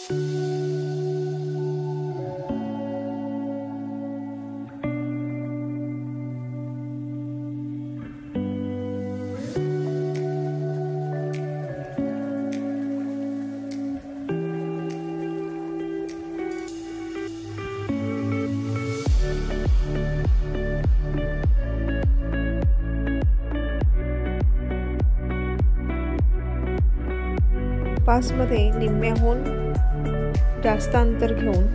कंपासमध्ये निम्म्याहून जास्त अंतर घेऊन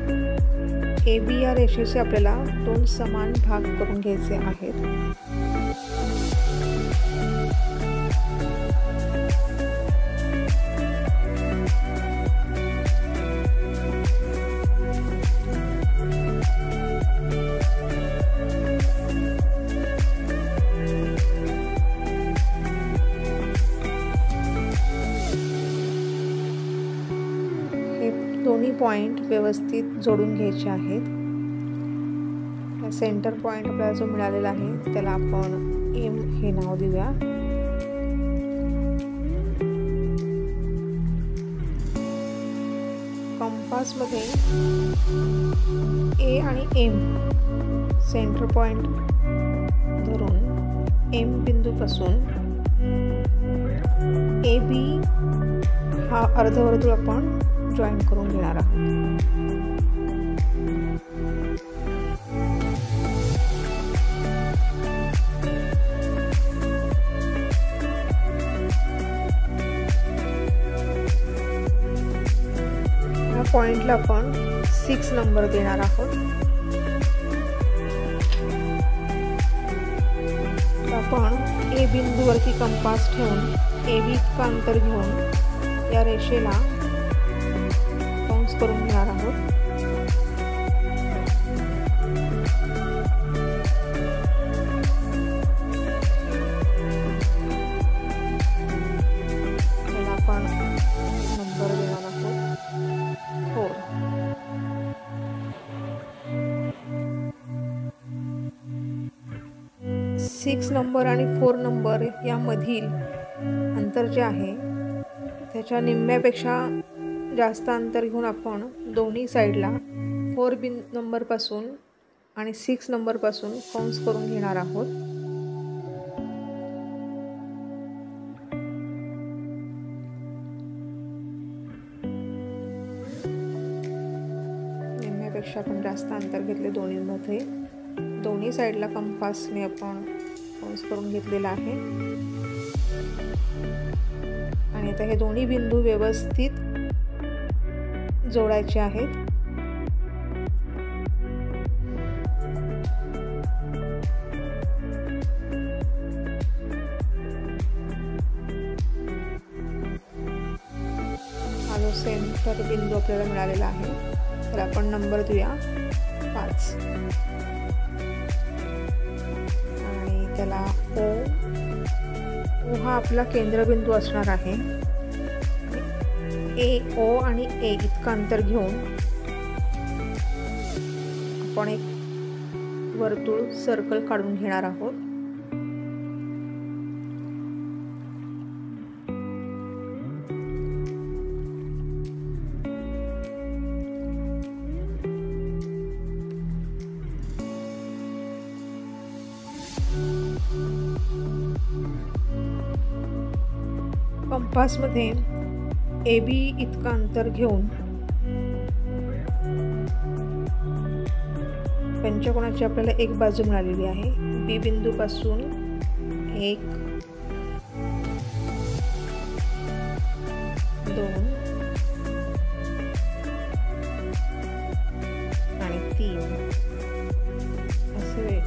AB या रेषेचे आपल्याला 2 समान भाग करून घ्यायचे आहेत। दोन्ही पॉइंट व्यवस्थित जोडून घ्यायचे आहेत। सेंटर पॉइंट आपल्याला जो मिळालेला आहे त्याला आपण M हे नाव देऊया। कंपासमध्ये A आणि M सेंटर पॉइंट धरून M बिंदूपासून AB हा अर्धवर्तुळ आपण जॉईन करून घेणार आहोत। या पॉइंटला आपण 6 नंबर देणार आहोत। आपण A बिंदूवरती कंपास ठेवून AB इतका अंतर घेऊन या रेषेला करून घेणार आहोत। त्याला आपण नंबर देणार आहोत 4। 6 नंबर आणि 4 नंबर यामधील अंतर जे आहे त्याच्या निम्म्यापेक्षा जास्त अंतर घेऊन आपण दोन्ही साईडला 4 नंबर पासून आणि 6 नंबर पासून कंस करून घेणार आहोत। निम्म्यापेक्षा आपण जास्त अंतर घेतले दोन्हीमध्ये। दोन्ही साईडला कंपासने आपण कंस करून घेतलेला आहे आणि आता हे दोन्ही बिंदू व्यवस्थित जोडायचे आहेत। हा जो सेंटर बिंदू आपल्याला मिळालेला आहे तर आपण नंबर देऊया 5 आणि त्याला O हा आपला केंद्रबिंदू असणार आहे। O आणि A इतका अंतर घेऊन आपण एक वर्तुळ सर्कल काढून घेणार आहोत। कंपासमध्ये AB इतका अंतर घेऊन पंचकोनाची आपल्याला एक बाजू मिळालेली आहे। B बिंदूपासून 1 2 आणि 3 असे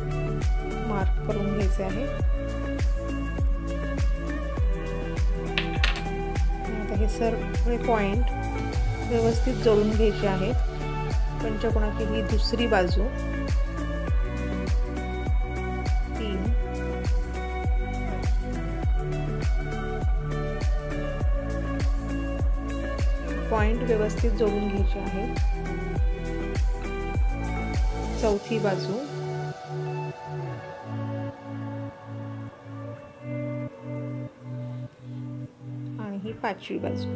मार्क करून घ्यायचे आहे। हे सर्व पॉइंट व्यवस्थित जोडून घ्यायचे आहेत। पंचकोनाची ही दुसरी बाजू 3 पॉइंट व्यवस्थित जोडून घ्यायचे आहेत। चौथी बाजू आणि ही 5वी बाजू।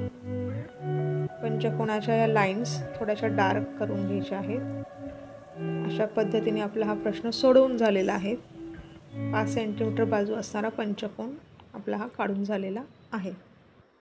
पंचकोनाच्या या लाईन्स थोड्याशा डार्क करून घ्यायच्या आहेत. अशा पद्धतीने आपला हा प्रश्न सोडवून झालेला आहे. 5 सेंटीमीटर बाजू असणारा पंचकोन आपला हा काढून झालेला आहे.